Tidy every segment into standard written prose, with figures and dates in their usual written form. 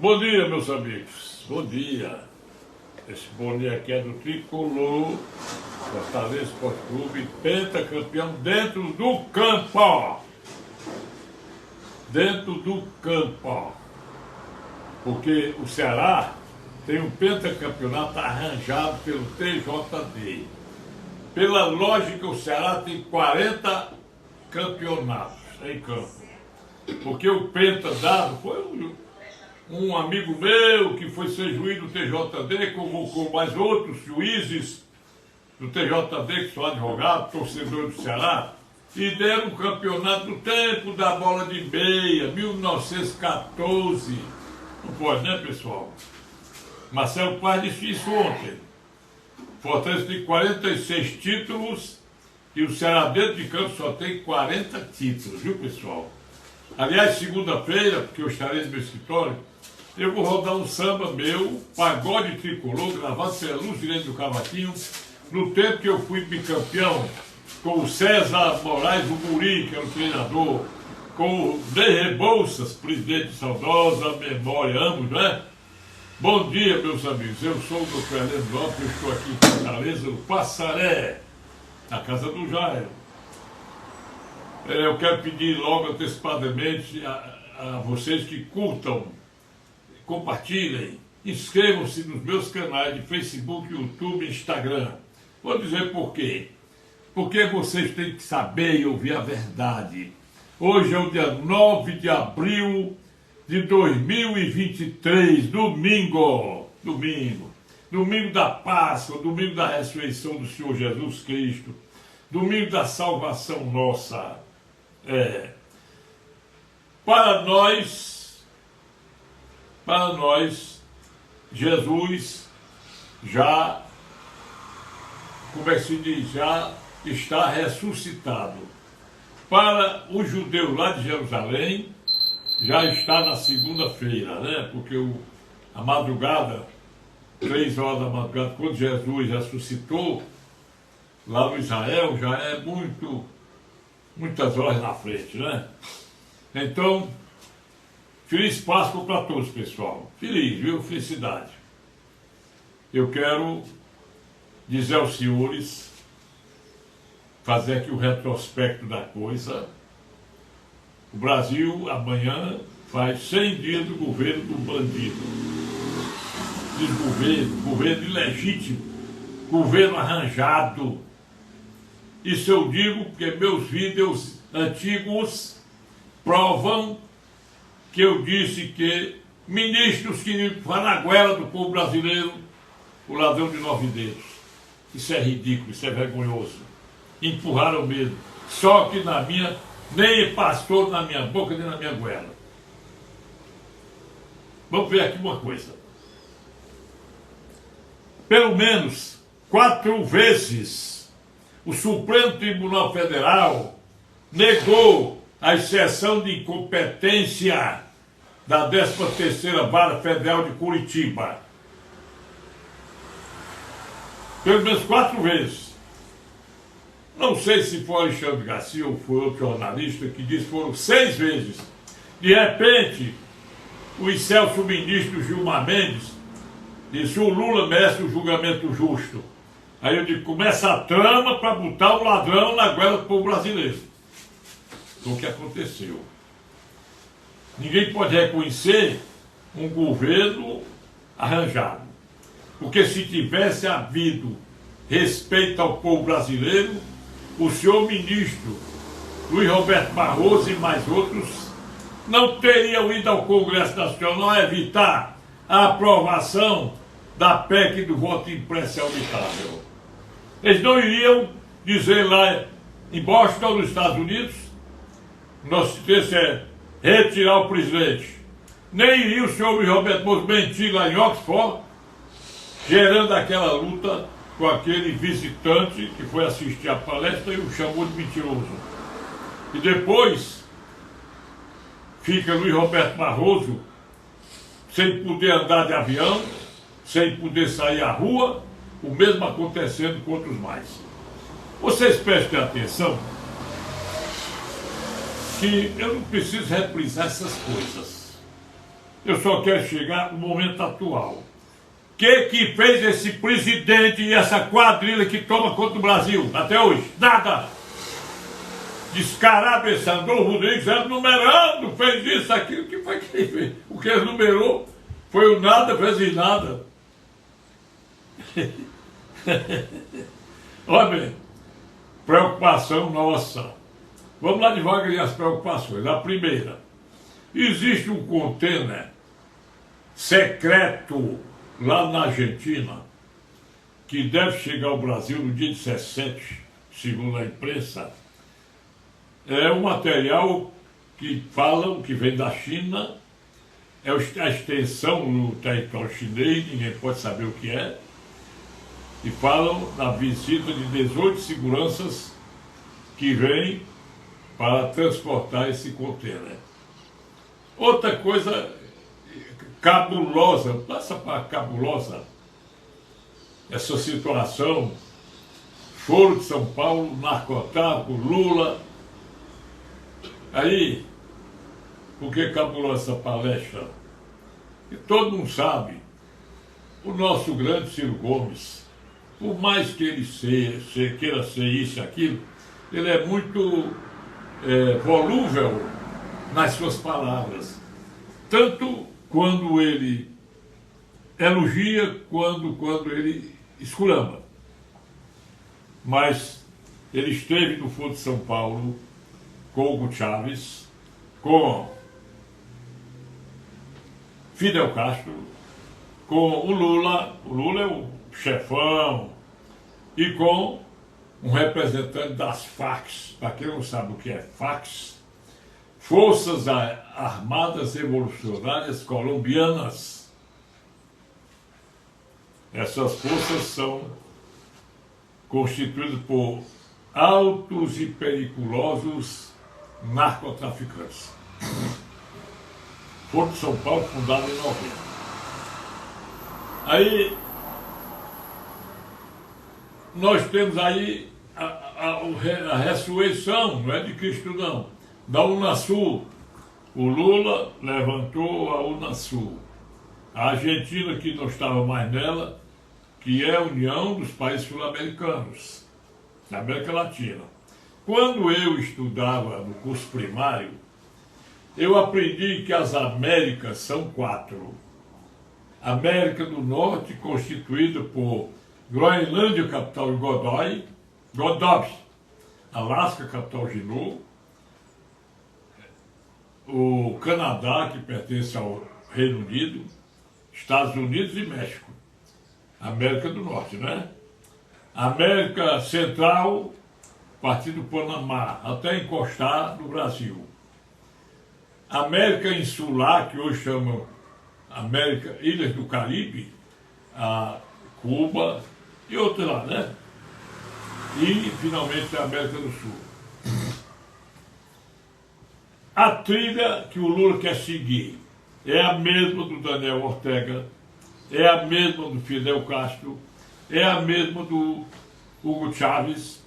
Bom dia, meus amigos. Bom dia. Esse bom dia aqui é do Tricolor, Fortaleza Esporte Clube, pentacampeão dentro do campo. Dentro do campo. Porque o Ceará tem um pentacampeonato arranjado pelo TJD. Pela lógica, o Ceará tem 40 campeonatos em campo. Porque o penta dado foi um amigo meu que foi ser juiz do TJD, convocou mais outros juízes do TJD, que são advogados, torcedores do Ceará, e deram um campeonato no tempo da bola de meia, 1914. Não pode, né, pessoal? Marcelo Paz disse isso ontem. Fortaleza tem 46 títulos e o Ceará dentro de campo só tem 40 títulos, viu, pessoal? Aliás, segunda-feira, porque eu estarei no meu escritório, eu vou rodar um samba meu, Pagode Tricolor, gravado pela Luz Direito do Cavaquinho, no tempo que eu fui bicampeão, com o César Moraes, o Muri, que era o treinador, com o Ney Rebouças, presidente de saudosa memória, ambos, né? Bom dia, meus amigos, eu sou o Dr. Fernando Lopes, eu estou aqui em Fortaleza, no Passaré, na casa do Jairo. Eu quero pedir logo antecipadamente a vocês que curtam, compartilhem, inscrevam-se nos meus canais de Facebook, YouTube e Instagram. Vou dizer por quê. Porque vocês têm que saber e ouvir a verdade. Hoje é o dia 9 de abril de 2023, domingo da Páscoa, domingo da ressurreição do Senhor Jesus Cristo, domingo da salvação nossa. Para nós, Jesus já, como é que se diz, já está ressuscitado. Para os judeus lá de Jerusalém, já está na segunda-feira, né? Porque a madrugada, 3 horas da madrugada, quando Jesus ressuscitou, lá no Israel, já é muitas horas na frente, né? Então, feliz Páscoa para todos, pessoal. Feliz, viu? Felicidade. Eu quero dizer aos senhores, fazer aqui o retrospecto da coisa. O Brasil, amanhã, faz 100 dias do governo do bandido. Desgoverno, governo ilegítimo, governo arranjado. Isso eu digo porque meus vídeos antigos provam que eu disse que ministros que vão na goela do povo brasileiro, o ladrão de 9 dedos. Isso é ridículo, isso é vergonhoso. Empurraram mesmo. Só que nem passou na minha boca, nem na minha goela. Vamos ver aqui uma coisa. Pelo menos 4 vezes o Supremo Tribunal Federal negou a exceção de incompetência da 13ª Vara Federal de Curitiba. Pelo menos 4 vezes. Não sei se foi Alexandre Garcia ou foi outro jornalista que disse que foram 6 vezes. De repente, o excelso ministro Gilmar Mendes disse: o Lula merece um julgamento justo. Aí eu digo: começa a trama para botar o ladrão na goela do povo brasileiro. Foi o que aconteceu. Ninguém pode reconhecer um governo arranjado. Porque se tivesse havido respeito ao povo brasileiro, o senhor ministro Luiz Roberto Barroso e mais outros não teriam ido ao Congresso Nacional evitar a aprovação da PEC do voto impresso e auditável. Eles não iriam dizer lá em Boston, nos Estados Unidos, nosso interesse é retirar o presidente. Nem iria o senhor Luiz Roberto Barroso mentir lá em Oxford, gerando aquela luta com aquele visitante que foi assistir a palestra e o chamou de mentiroso. E depois fica Luiz Roberto Barroso sem poder andar de avião, sem poder sair à rua, o mesmo acontecendo com outros mais. Vocês prestem atenção que eu não preciso reprisar essas coisas. Eu só quero chegar no momento atual. O que fez esse presidente e essa quadrilha que toma conta do Brasil até hoje? Nada! Descarabessando o Rodrigues, numerando, fez isso, aquilo, o que foi que ele fez? O que ele numerou foi o nada, fez em nada. Olha bem, preocupação nossa. Vamos lá devagar as preocupações. A primeira, existe um container secreto lá na Argentina que deve chegar ao Brasil no dia 17, segundo a imprensa. É um material que falam que vem da China, é a extensão no território chinês, ninguém pode saber o que é, e falam da visita de 18 seguranças que vêm para transportar esse container. Outra coisa cabulosa, passa para cabulosa, essa situação, Foro de São Paulo, narcotráfico, Lula. Aí, por que cabulosa essa palestra? E todo mundo sabe, o nosso grande Ciro Gomes, por mais que ele queira ser isso e aquilo, ele é muito volúvel nas suas palavras. Tanto quando ele elogia, quando ele esculhamba. Mas ele esteve no Foro de São Paulo com Hugo Chávez, com Fidel Castro, com o Lula é o chefão, e com um representante das FARC. Para quem não sabe o que é FARC, Forças Armadas Revolucionárias Colombianas. Essas forças são constituídas por altos e periculosos narcotraficantes. Foro de São Paulo, fundado em 90. Aí, nós temos aí a ressurreição, não é de Cristo não, da Unasul. O Lula levantou a Unasul. A Argentina, que não estava mais nela, que é a União dos Países Sul-Americanos, da América Latina. Quando eu estudava no curso primário, eu aprendi que as Américas são 4. América do Norte, constituída por Groenlândia, capital de Godói, Alasca, capital de Juneau, o Canadá, que pertence ao Reino Unido, Estados Unidos e México. América do Norte, né? América Central, partir do Panamá, até encostar no Brasil. América Insular, que hoje chamam Ilhas do Caribe, a Cuba e outras lá, né? E, finalmente, a América do Sul. A trilha que o Lula quer seguir é a mesma do Daniel Ortega, é a mesma do Fidel Castro, é a mesma do Hugo Chávez,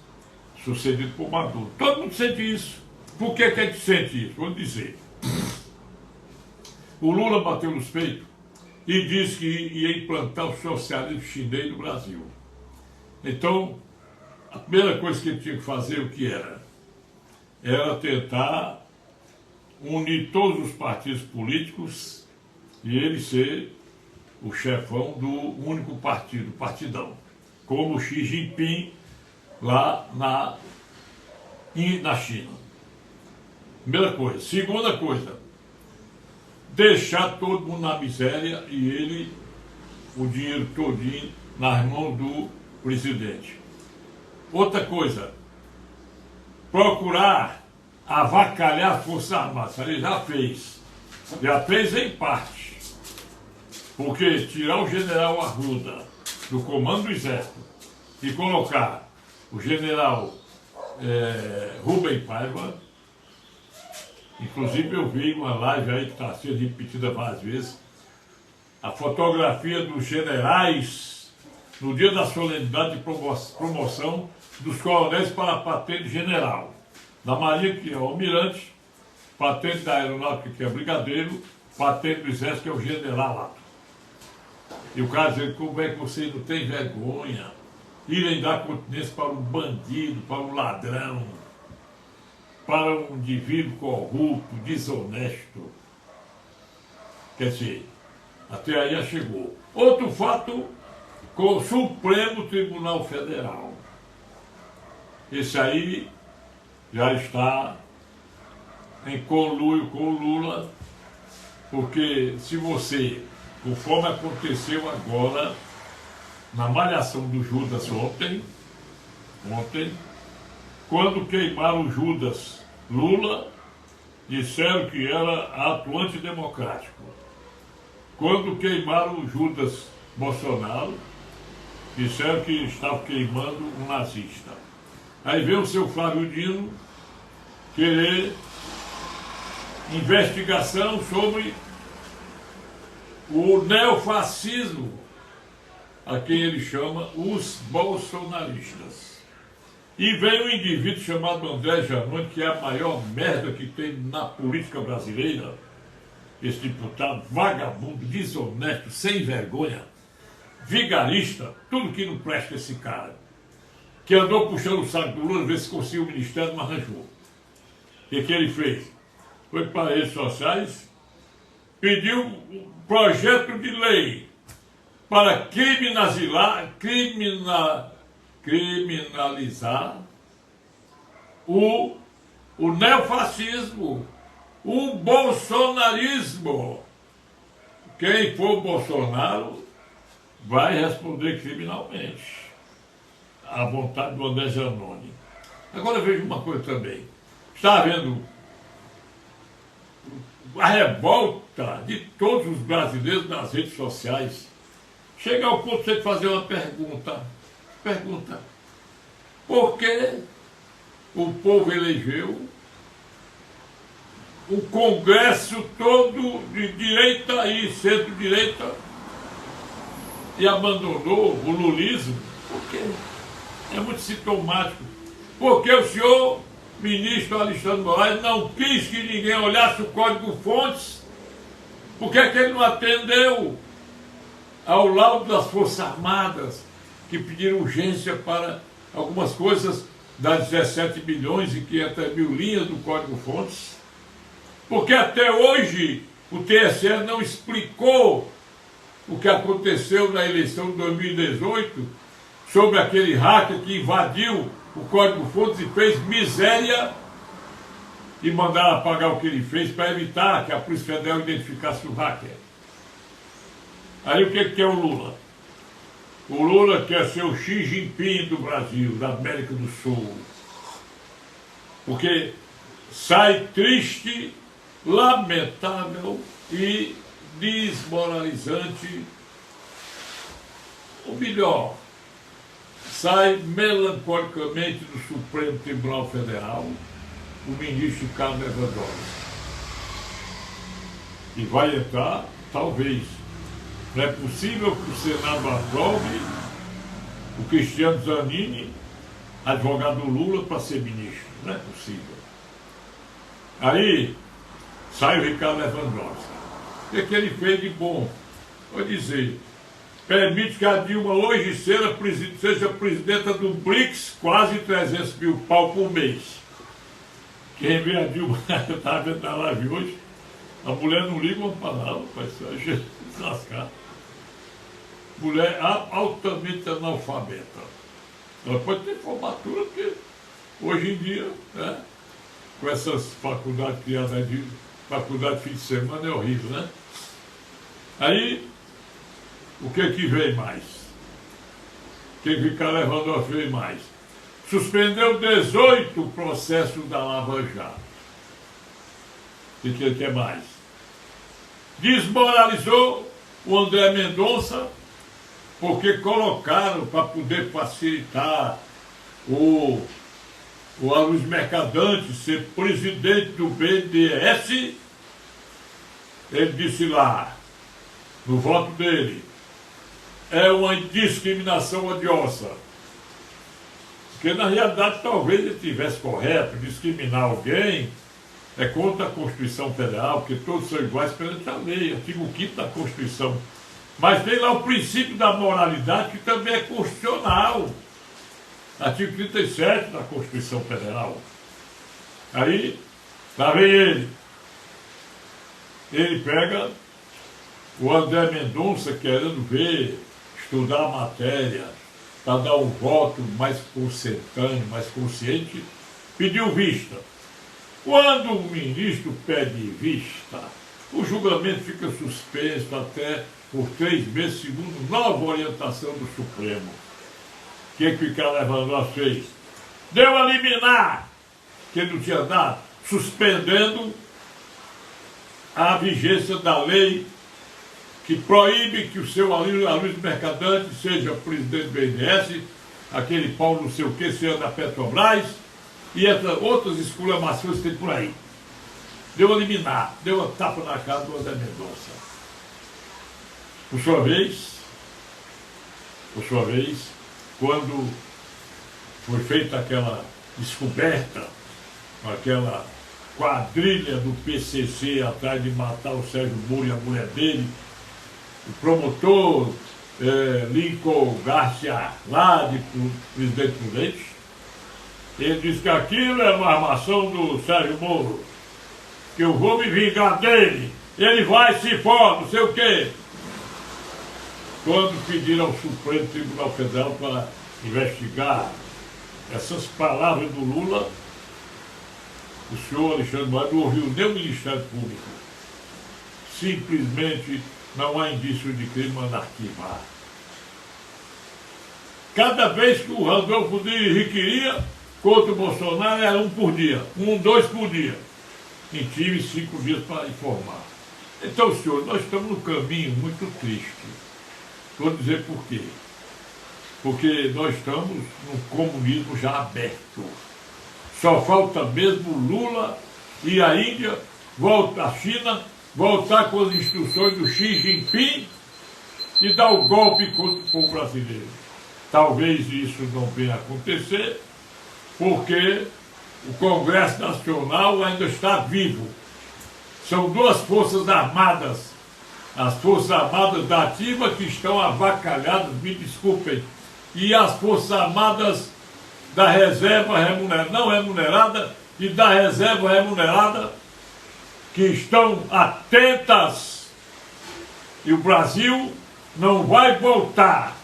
sucedido por Maduro. Todo mundo sente isso. Por que a gente sente isso? Vou dizer. O Lula bateu nos peitos e disse que ia implantar o socialismo chinês no Brasil. Então, a primeira coisa que ele tinha que fazer, o que era? Era tentar unir todos os partidos políticos e ele ser o chefão do único partido, partidão, como Xi Jinping lá na China. Primeira coisa. Segunda coisa, deixar todo mundo na miséria e ele, o dinheiro todinho, nas mãos do presidente. Outra coisa, procurar avacalhar a Força Armada. Ele já fez em parte. Porque tirar o general Arruda do comando do Exército e colocar o general Rubem Paiva, inclusive eu vi uma live aí que está sendo repetida várias vezes, a fotografia dos generais no dia da solenidade de promoção dos coronéis para a patente general. Da Marinha, que é o almirante, patente da aeronáutica, que é brigadeiro, patente do exército, que é o generalato. E o cara diz, como é que você não tem vergonha? Irem dar continência para um bandido, para um ladrão, para um indivíduo corrupto, desonesto. Quer dizer, até aí já chegou. Outro fato com o Supremo Tribunal Federal. Esse aí já está em conluio com o Lula, porque se você, conforme aconteceu agora, na malhação do Judas ontem, quando queimaram o Judas Lula, disseram que era ato antidemocrático. Quando queimaram o Judas Bolsonaro, disseram que estava queimando um nazista. Aí veio o seu Flávio Dino querer investigação sobre o neofascismo, a quem ele chama os bolsonaristas. E veio um indivíduo chamado André Janones, que é a maior merda que tem na política brasileira, esse deputado vagabundo, desonesto, sem vergonha, vigarista, tudo que não presta esse cara, que andou puxando o saco do Lula, ver se conseguiu o ministério, mas arranjou. O que ele fez? Foi para as redes sociais, pediu um projeto de lei para criminalizar o neofascismo, o bolsonarismo. Quem for Bolsonaro vai responder criminalmente, à vontade do André Janones. Agora veja uma coisa também. Está havendo a revolta de todos os brasileiros nas redes sociais. Chega ao ponto de você fazer uma pergunta. Por que o povo elegeu o Congresso todo de direita e centro-direita e abandonou o lulismo? Por quê? É muito sintomático. Porque o senhor ministro Alexandre de Moraes não quis que ninguém olhasse o código-fontes? Por que é que ele não atendeu ao laudo das Forças Armadas, que pediram urgência para algumas coisas das 17 milhões e 500 mil linhas do código-fontes? Porque até hoje o TSE não explicou o que aconteceu na eleição de 2018 sobre aquele hacker que invadiu o código-fontes e fez miséria e mandaram apagar o que ele fez para evitar que a Polícia Federal identificasse o hacker. Aí o que quer o Lula? O Lula quer ser o Xi Jinping do Brasil, da América do Sul. Porque sai triste, lamentável e desmoralizante, ou melhor, sai melancolicamente do Supremo Tribunal Federal o ministro Carlos Lewandowski. E vai entrar, talvez. Não é possível que o Senado aprove o Cristiano Zanini, advogado do Lula, para ser ministro. Não é possível. Aí sai o Ricardo Lewandowski. O que ele fez de bom? Vou dizer, permite que a Dilma hoje seja presidenta do BRICS, quase 300 mil pau por mês. Quem vê a Dilma, eu estava vendo na live hoje, a mulher não liga uma palavra, vai se lascar. Mulher altamente analfabeta. Ela pode ter formatura, porque hoje em dia, né, com essas faculdades criadas de faculdade de fim de semana, é horrível, né? Aí, o que vem mais? O que Ricardo Lewandowski vem mais? Suspendeu 18 processos da Lava Jato. O que ele quer mais? Desmoralizou o André Mendonça, porque colocaram para poder facilitar os mercadantes ser presidente do BNDES. Ele disse lá, no voto dele, é uma discriminação odiosa. Porque na realidade talvez ele estivesse correto, discriminar alguém é contra a Constituição Federal, porque todos são iguais perante a lei, artigo 5º da Constituição. Mas tem lá o princípio da moralidade, que também é constitucional. Artigo 37 da Constituição Federal. Aí, lá vem ele. Ele pega o André Mendonça querendo ver, estudar a matéria, para dar um voto mais consentâneo, mais consciente, pediu vista. Quando o ministro pede vista, o julgamento fica suspenso até por 3 meses, segundo nova orientação do Supremo. O que fica levando a 6? Deu a liminar, que ele não tinha dado, suspendendo a vigência da lei que proíbe que o seu Aloysio Mercadante seja presidente do BNDES, aquele Paulo não sei o que, seja da Petrobras, e outras exclamações que tem por aí. Deu a liminar, deu a tapa na cara do André Mendonça. Por sua vez, quando foi feita aquela descoberta, aquela quadrilha do PCC atrás de matar o Sérgio Moro e a mulher dele, o promotor Lincoln Garcia, lá de Presidente Prudente, ele disse que aquilo é uma armação do Sérgio Moro, que eu vou me vingar dele, ele vai se for, não sei o quê. Quando pediram ao Supremo Tribunal Federal para investigar essas palavras do Lula, o senhor Alexandre Moraes não ouviu nem o Ministério Público. Simplesmente não há indício de crime, manda arquivar. Cada vez que o Randolfo Diniz queria, contra o Bolsonaro, era 1 por dia, 2 por dia. Em time, 5 dias para informar. Então, senhor, nós estamos num caminho muito triste. Vou dizer por quê. Porque nós estamos num comunismo já aberto. Só falta mesmo Lula e a Índia, a China, voltar com as instruções do Xi Jinping e dar o golpe contra o povo brasileiro. Talvez isso não venha a acontecer, porque o Congresso Nacional ainda está vivo. São 2 forças armadas, as Forças Armadas da Ativa, que estão avacalhadas, me desculpem, e as Forças Armadas da reserva não remunerada e da reserva remunerada, que estão atentas. E o Brasil não vai voltar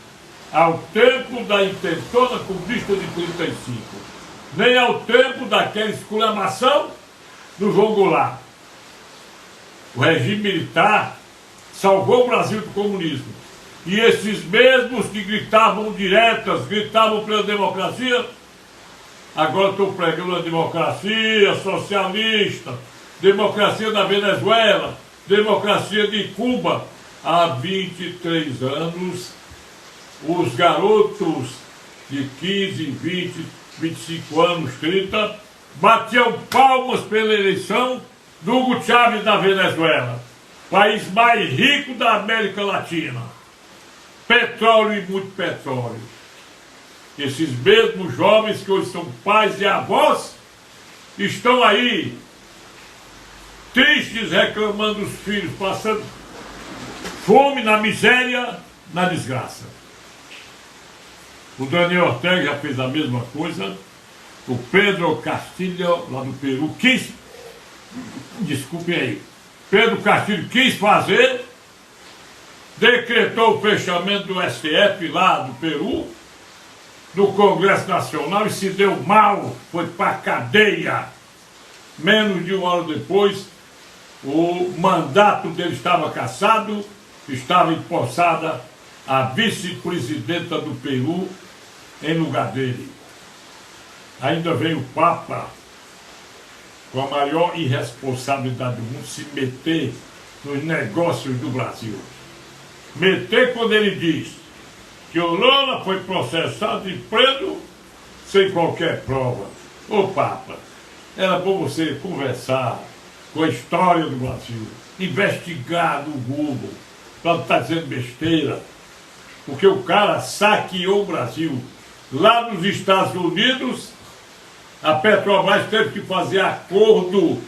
ao tempo da intentona comunista de 35, nem ao tempo daquela exclamação do João Goulart. O regime militar salvou o Brasil do comunismo. E esses mesmos que gritavam diretas, gritavam pela democracia, agora estão pregando a democracia socialista, democracia da Venezuela, democracia de Cuba. Há 23 anos, os garotos de 15, 20, 25 anos, 30, batiam palmas pela eleição do Hugo Chávez da Venezuela, país mais rico da América Latina. Petróleo e muito petróleo. Esses mesmos jovens que hoje são pais e avós estão aí, tristes, reclamando dos filhos, passando fome, na miséria, na desgraça. O Daniel Ortega já fez a mesma coisa. O Pedro Castilho, lá do Peru, Pedro Castilho quis fazer, decretou o fechamento do STF lá do Peru, do Congresso Nacional, e se deu mal, foi para a cadeia. Menos de 1 hora depois, o mandato dele estava cassado, estava empossada a vice-presidenta do Peru em lugar dele. Ainda veio o Papa, com a maior irresponsabilidade do mundo, se meter nos negócios do Brasil. Meter quando ele diz que o Lula foi processado e preso sem qualquer prova. Ô Papa, era bom você conversar com a história do Brasil, investigar no Google, para não estar dizendo besteira, porque o cara saqueou o Brasil. Lá nos Estados Unidos, a Petrobras teve que fazer acordo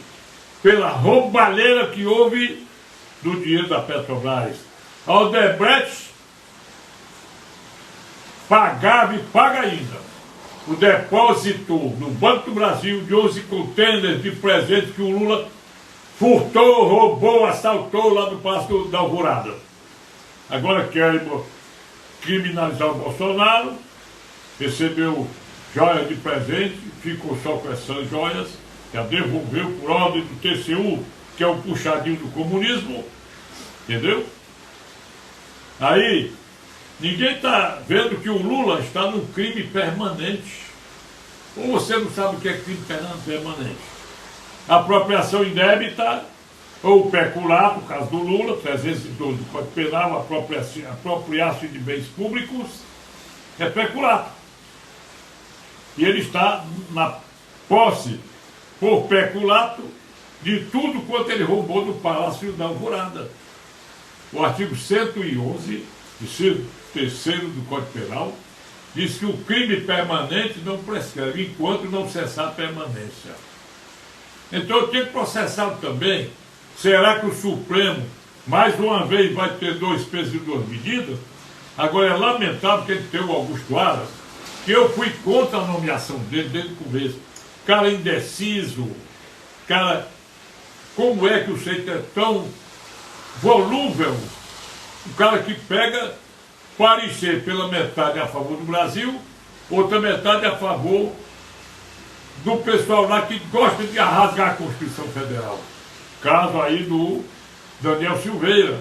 pela roubalheira que houve do dinheiro da Petrobras. A Odebrecht pagava e paga ainda o depósito no Banco do Brasil de 11 contêineres de presente que o Lula furtou, roubou, assaltou lá no Palácio da Alvorada. Agora querem criminalizar o Bolsonaro, recebeu joias de presente, ficou só com essas joias, já devolveu por ordem do TCU, que é o puxadinho do comunismo, entendeu? Aí, ninguém está vendo que o Lula está num crime permanente. Ou você não sabe o que é crime permanente? Apropriação indébita, ou peculato, no caso do Lula, 312 do Código Penal, apropriar-se de bens públicos, é peculato. E ele está na posse, por peculato, de tudo quanto ele roubou do Palácio da Alvorada. O artigo 111, terceiro do Código Penal, diz que o crime permanente não prescreve, enquanto não cessar a permanência. Então eu tenho que processá-lo também. Será que o Supremo, mais uma vez, vai ter 2 pesos e 2 medidas? Agora é lamentável que ele tenha o Augusto Aras, que eu fui contra a nomeação dele desde o começo. Cara indeciso, cara, como é que o sujeito é tão volúvel? O cara que pega parecer pela metade a favor do Brasil, outra metade a favor do pessoal lá que gosta de rasgar a Constituição Federal. Caso aí do Daniel Silveira.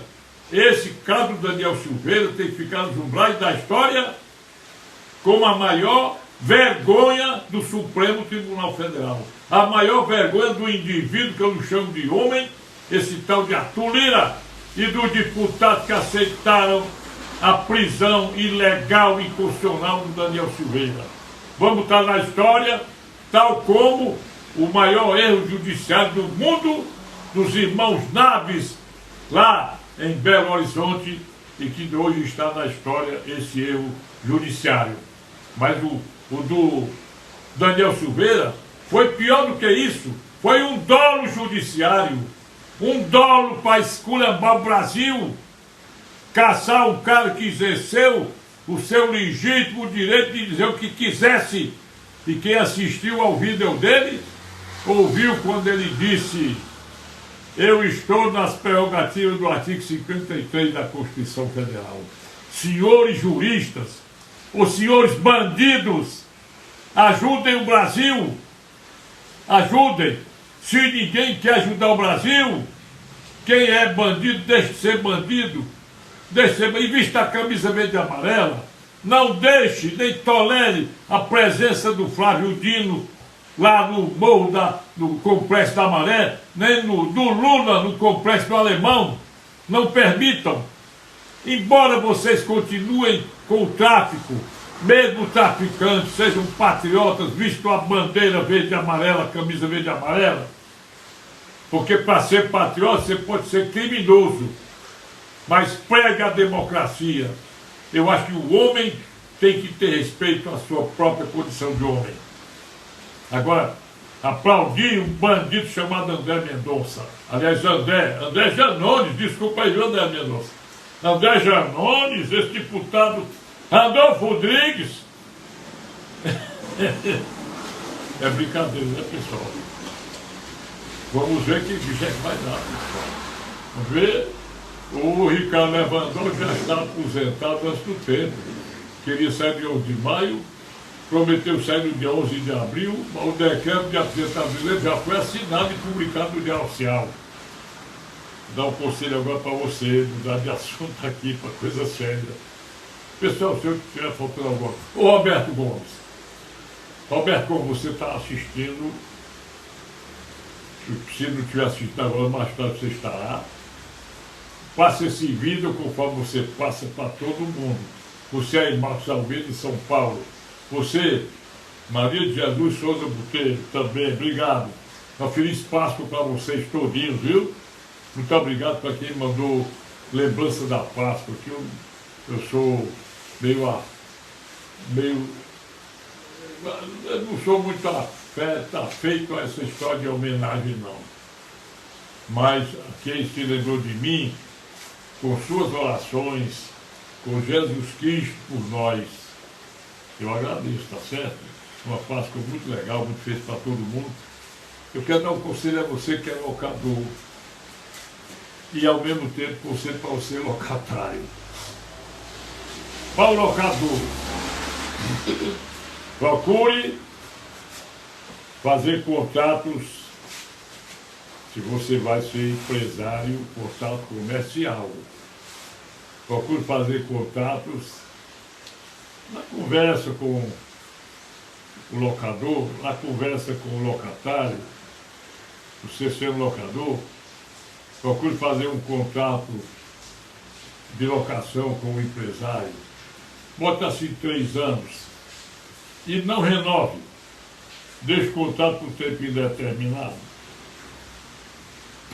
Esse caso do Daniel Silveira tem que ficar nos umbrais da história como a maior vergonha do Supremo Tribunal Federal. A maior vergonha do indivíduo que eu não chamo de homem, esse tal de Arthur Lira, e dos deputados que aceitaram a prisão ilegal e inconstitucional do Daniel Silveira. Vamos estar na história, tal como o maior erro judiciário do mundo, dos irmãos Naves, lá em Belo Horizonte, e que hoje está na história esse erro judiciário. Mas o do Daniel Silveira foi pior do que isso, foi um dolo judiciário, um dolo para esculhambar o Brasil, caçar um cara que exerceu o seu legítimo direito de dizer o que quisesse. E quem assistiu ao vídeo dele, ouviu quando ele disse: eu estou nas prerrogativas do artigo 53 da Constituição Federal. Senhores juristas, os senhores bandidos, ajudem o Brasil, ajudem. Se ninguém quer ajudar o Brasil, quem é bandido, deixe de ser bandido, e vista a camisa verde e amarela. Não deixe, nem tolere a presença do Flávio Dino lá no morro no Complexo da Maré, nem do Lula no Complexo do Alemão. Não permitam. Embora vocês continuem com o tráfico, mesmo traficantes sejam patriotas, visto a bandeira verde e amarela, a camisa verde e amarela, porque para ser patriota você pode ser criminoso, mas prega a democracia. Eu acho que o homem tem que ter respeito à sua própria condição de homem. Agora, aplaudir um bandido chamado André Mendonça. Aliás, André Janones, desculpa aí, André Mendonça. André Janones, esse deputado Randolfo Rodrigues. É brincadeira, né, pessoal? Vamos ver que bicho é que vai dar, pessoal. Vamos ver. O Ricardo Lewandowski já está aposentado antes do tempo. Queria sair de 11 de maio, prometeu sair no dia 11 de abril, mas o decreto de aposentadoria dele já foi assinado e publicado no Diário Oficial. Vou dar um conselho agora para você, mudar de assunto aqui para coisa séria. Pessoal, se eu estiver faltando alguma coisa. Ô Roberto Gomes. Roberto Gomes, você está assistindo. Se não estiver assistindo agora, mais tarde você estará. Passe esse vídeo conforme você passa para todo mundo. Você aí, Marcos Almeida, de São Paulo. Você, Maria de Jesus Souza Botelho, também, obrigado. Uma feliz Páscoa para vocês todinhos, viu? Muito obrigado para quem mandou lembrança da Páscoa, que eu sou meio eu não sou muito afeito a essa história de homenagem, não. mas quem se lembrou de mim, com suas orações, com Jesus Cristo por nós, eu agradeço, tá certo? Uma Páscoa muito legal, muito feliz para todo mundo. Eu quero dar um conselho a você que é locador e ao mesmo tempo conselho para você locatário. Para o locador, procure fazer contatos, se você vai ser empresário, contato comercial. Procure fazer contatos na conversa com o locador, na conversa com o locatário, você sendo locador, procure fazer um contato de locação com o empresário. Bota assim 3 anos e não renove. Deixe o contato por tempo indeterminado.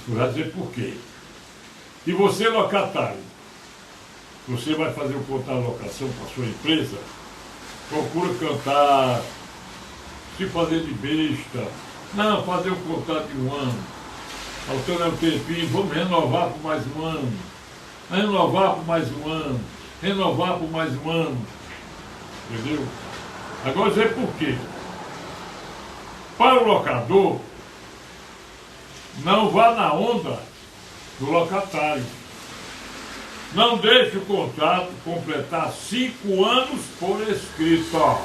Vai dizer por quê. E você, locatário, você vai fazer um contato de locação com a sua empresa, procura cantar, se fazer de besta. Não, fazer um contato de 1 ano. Faltando um tempinho, vamos renovar por mais 1 ano. Renovar por mais 1 ano. Renovar por mais 1 ano. Entendeu? Agora dizer por quê. Para o locador, não vá na onda do locatário. Não deixe o contrato completar 5 anos por escrito.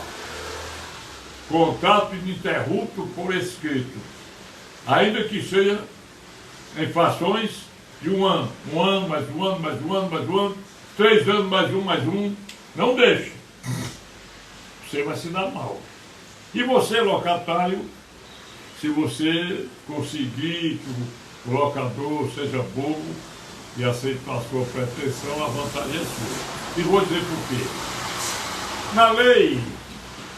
Contrato ininterrupto por escrito. Ainda que seja em frações de 1 ano. 1 ano, mais 1 ano, mais 1 ano, mais 1 ano. 3 anos, mais 1, mais 1. Não deixe. Você vai se dar mal. E você, locatário, se você conseguir que o locador seja bobo e aceite a sua pretensão, a vantagem é sua. E vou dizer por quê. Na lei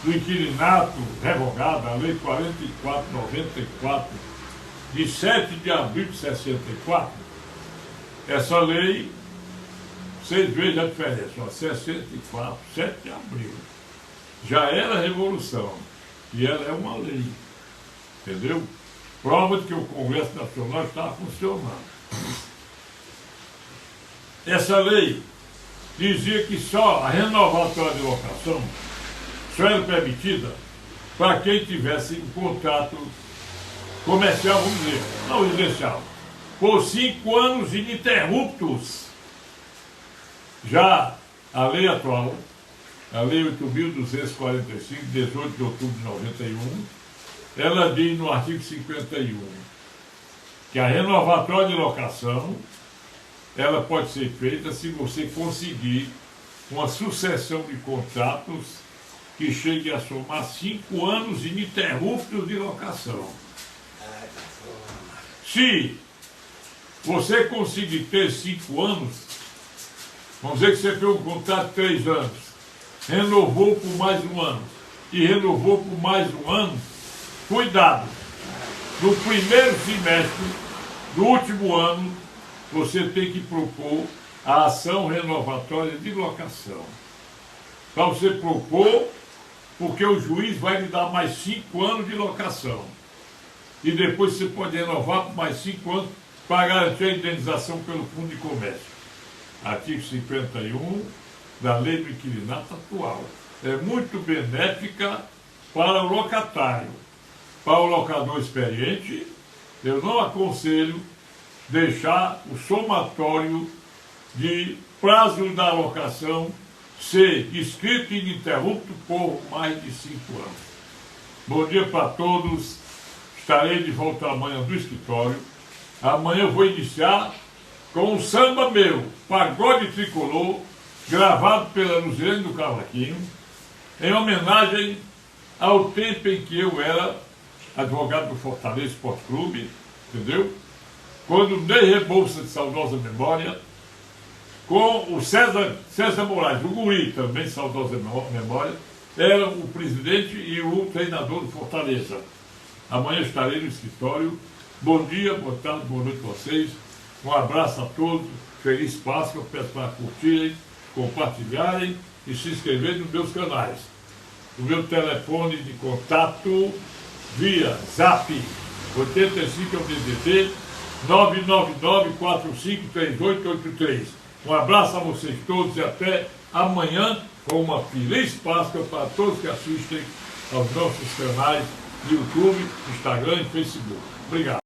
do inquilinato revogada, a lei 4494, de 7 de abril de 64, essa lei, vocês vejam a diferença, ó, 64, 7 de abril, já era revolução, e ela é uma lei, entendeu? Prova de que o Congresso Nacional estava funcionando. Essa lei dizia que só a renovatória de locação só era permitida para quem tivesse um contrato comercial, vamos dizer, não residencial, por 5 anos ininterruptos. Já a lei atual, a lei 8.245, 18 de outubro de 91, ela diz no artigo 51 que a renovatória de locação ela pode ser feita se você conseguir uma sucessão de contratos que chegue a somar 5 anos ininterruptos de locação. Se você conseguir ter 5 anos, vamos dizer que você fez um contrato de 3 anos, renovou por mais 1 ano e renovou por mais 1 ano, cuidado, no primeiro semestre do último ano, você tem que propor a ação renovatória de locação. Para você propor, porque o juiz vai lhe dar mais 5 anos de locação. E depois você pode renovar por mais 5 anos para garantir a indenização pelo Fundo de Comércio. Artigo 51 da Lei do Inquilinato atual. É muito benéfica para o locatário. Para o locador experiente, eu não aconselho deixar o somatório de prazo da locação ser escrito e ininterrupto por mais de 5 anos. Bom dia para todos. Estarei de volta amanhã do escritório. Amanhã eu vou iniciar com um samba meu, Pagode Tricolor, gravado pela Luzirene do Cavaquinho, em homenagem ao tempo em que eu era advogado do Fortaleza Esporte Clube, entendeu? Quando dei Rebouça de saudosa memória, com o César Moraes, o Guri, também de saudosa memória, era o presidente e o treinador do Fortaleza. Amanhã estarei no escritório. Bom dia, boa tarde, boa noite a vocês. Um abraço a todos, feliz Páscoa, peço para curtirem, compartilharem e se inscreverem nos meus canais. O meu telefone de contato via Zap 85 é o DDD 999-453883. Um abraço a vocês todos e até amanhã com uma feliz Páscoa para todos que assistem aos nossos canais de YouTube, Instagram e Facebook. Obrigado.